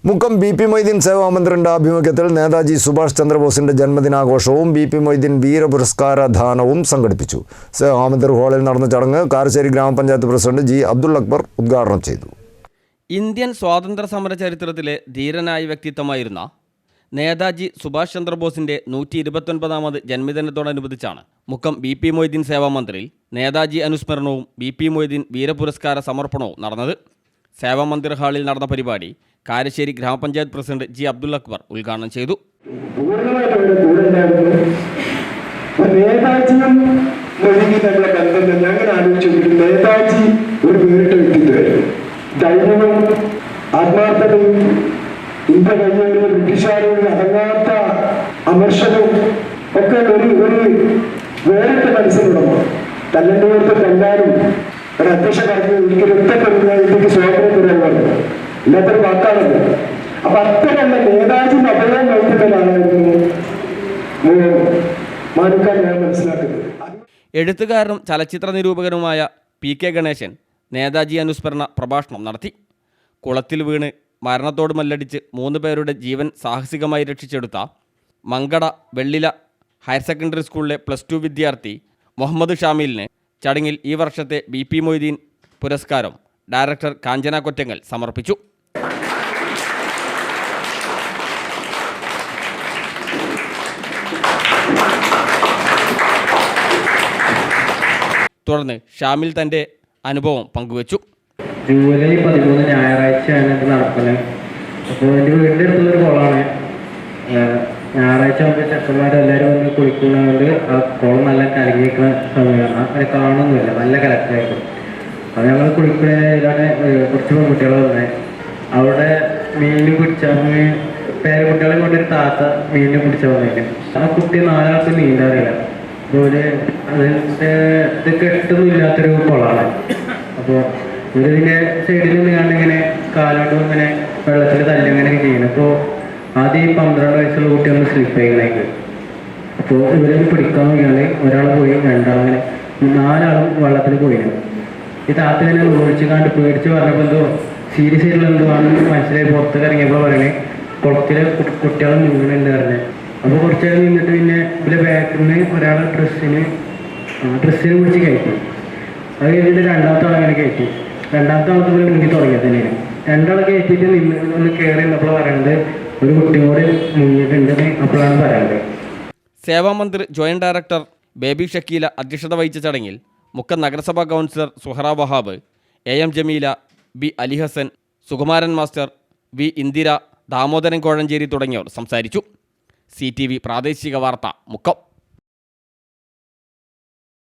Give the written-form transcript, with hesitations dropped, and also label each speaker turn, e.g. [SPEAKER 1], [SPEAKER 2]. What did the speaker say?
[SPEAKER 1] Mukkam BP. Moideen സേവാമന്ദിറിന്റെ ആഭിമുഖ്യത്തിൽ Netaji Subhash ചന്ദ്രബോസിന്റെ ജന്മദിനാഘോഷവും BP. Moideen വീരപുരസ്കാരദാനവും സംഘടിപ്പിച്ചു. സേവാമന്ദിർ ഹാളിൽ നടന്ന ചടങ്ങ് കാരശ്ശേരി ഗ്രാമപഞ്ചായത്ത് പ്രസിഡന്റ് ജി. അബ്ദുൽ അക്ബർ ഉദ്ഘാടനം ചെയ്തു.
[SPEAKER 2] ഇന്ത്യൻ സ്വാതന്ത്ര്യ സമര ചരിത്രത്തിലെ ധീരനായ വ്യക്തിത്വമായിരുന്ന നേതാജി സുഭാഷ് ചന്ദ്രബോസിന്റെ 129ാമത് ജന്മദിനത്തോടനുബന്ധിച്ചാണ് മുക്കം ബി.പി. മൊയ്തീൻ സേവാമന്ദിറിൽ നേതാജി അനുസ്മരണവും ബി.പി. മൊയ്തീൻ വീരപുരസ്കാര സമർപ്പണവും നടന്നത്. സേവാമന്ദിർ ഹാളിൽ നടന്ന പരിപാടി കാരശ്ശേരി ഗ്രാമപഞ്ചായത്ത് പ്രസിഡന്റ് ജി. അബ്ദുൽ അക്ബർ ഉദ്ഘാടനം ചെയ്തു.
[SPEAKER 3] നേതാജി ഒരു വേറിട്ട വ്യക്തിത്വമായിരുന്നു. ധൈര്യവും ആത്മാർത്ഥതയും ഇന്ത്യ കഴിഞ്ഞ ബ്രിട്ടീഷുകാരോട് അടങ്ങാത്ത അമർഷവും ഒക്കെ ഒരു വേറിട്ട മനസ്സിലുള്ളതാണ്. തല്ലിൻ്റെ കൊടുത്ത് തല്ലാനും ഒരു അധ്യക്ഷ പറഞ്ഞു ഒരിക്കലും ഇന്ത്യക്ക് സ്വാതന്ത്ര്യം തരാൻ ഇല്ലാത്തൊരു വാക്കാണത്. അപ്പൊ അത്തരമല്ല നേതാജിന്റെ അഭയം വൈദ്യുതനായിരുന്നു മാനുക്കാൻ ഞാൻ മനസ്സിലാക്കുന്നത്.
[SPEAKER 2] എഴുത്തുകാരനും ചലച്ചിത്ര നിരൂപകനുമായ പി.കെ. ഗണേശൻ നേതാജി അനുസ്മരണ പ്രഭാഷണം നടത്തി. കുളത്തിൽ വീണ് മരണത്തോട് മല്ലടിച്ച് 3 പേരുടെ ജീവൻ സാഹസികമായി രക്ഷിച്ചെടുത്ത മങ്കട വെള്ളില ഹയർ സെക്കൻഡറി സ്കൂളിലെ +2 വിദ്യാർത്ഥി മുഹമ്മദ് ഷാമിലിന് ചടങ്ങിൽ ഈ വർഷത്തെ ബി.പി. മൊയ്തീൻ പുരസ്കാരം ഡയറക്ടർ കാഞ്ചന കൊറ്റങ്ങൽ സമർപ്പിച്ചു. തുടർന്ന് ഷാമിൽ തൻ്റെ അനുഭവം പങ്കുവച്ചു.
[SPEAKER 4] ജൂലൈ 13 ഞായറാഴ്ചയാണ് ഇത് നടക്കുന്നത്. അപ്പോൾ എൻ്റെ വീടിൻ്റെ അടുത്തുള്ളൊരു കുളമാണ്. ഞായറാഴ്ച ആകുമ്പോൾ ചെക്കന്മാരെല്ലാവരും വന്ന് കുളിക്കുന്നതുകൊണ്ട് ആ കുളം നല്ല കലങ്ങിയിരിക്കുന്ന സമയമാണ്. അങ്ങനെ കാണുന്നില്ല, നല്ല കലക്കായിരിക്കും. അത് ഞങ്ങൾ കുളിക്കുന്നതിലാണ് കുറച്ച് പെൺകുട്ടികൾ വന്നത്. അവിടെ മീൻ പിടിച്ചാൽ പേരക്കുട്ടികളെ കൊണ്ടൊരു താത്ത മീനിനെ പിടിച്ചാൽ വന്നേക്കും. ആ കുട്ടി 4 ആൾക്ക് നീന്താറില്ല. അതുപോലെ അതിൻ്റെ ഇത് കെട്ടൊന്നും ഇല്ലാത്തൊരു കുളമാണ്. അപ്പോൾ ഇവരിതിൻ്റെ സൈഡിൽ നിന്ന് കണ്ടിങ്ങനെ കാലോട്ടും ഇങ്ങനെ വെള്ളത്തിൽ തല്ലിങ്ങനെയൊക്കെ ചെയ്യണം. അപ്പോൾ ആദ്യം 12 വയസ്സുള്ള കുട്ടി ഒന്ന് സ്ലിപ്പ് ചെയ്യുന്നേക്ക്. അപ്പോൾ ഇവരത് പിടിക്കാൻ നോക്കിയാൽ ഒരാൾ പോയി, 2 ആളങ്ങനെ 4 ആളും വെള്ളത്തിൽ പോയിരുന്നു. ഈ താത്ത തന്നെ ഒഴിച്ച് കണ്ട് പേടിച്ച് പറഞ്ഞപ്പോൾ എന്തോ സീരിയസ് ആയിട്ടുള്ള എന്തോ ആണെന്ന് മനസ്സിലായി. പുറത്തേക്ക് ഇറങ്ങിയപ്പോൾ പറയണേ കുളത്തിലെ കുട്ടികളെ മുങ്ങുന്നുണ്ട് പറഞ്ഞത്. അപ്പോൾ കുറച്ച് നേരം നിന്നിട്ട് പിന്നെ ഇതിലെ ബാക്കിൽ നിന്ന് ഒരാളെ ഡ്രസ്സിന് പിടിച്ച് കയറ്റി. അത് കഴിഞ്ഞിട്ട് 2ാമത്തെ ആളങ്ങനെ കയറ്റി. 2ാമത്തെ ആൾക്ക് ഇവിടെ മുങ്ങി തുടങ്ങിയത് തന്നെയാണ്. 2 ആളെ കയറ്റിയിട്ട് ഒന്ന് കയറി നിന്നപ്പോൾ പറയണത് ഒരു കുട്ടിയും കൂടെ മുങ്ങിയിട്ടുണ്ടെന്ന് അപ്പോഴാണ് പറയുന്നത്.
[SPEAKER 2] സേവാമന്ദിർ ജോയിന്റ് ഡയറക്ടർ ബേബി ഷക്കീല അധ്യക്ഷത വഹിച്ച ചടങ്ങിൽ മുക്കം നഗരസഭാ councillor Suhara Wahab, A M. Jameela, B. Alihassan, Sukumaran master, V. Indira, Damodaran Kozhencherry തുടങ്ങിയവർ സംസാരിച്ചു. CTV പ്രാദേശിക വാർത്ത മുക്കം.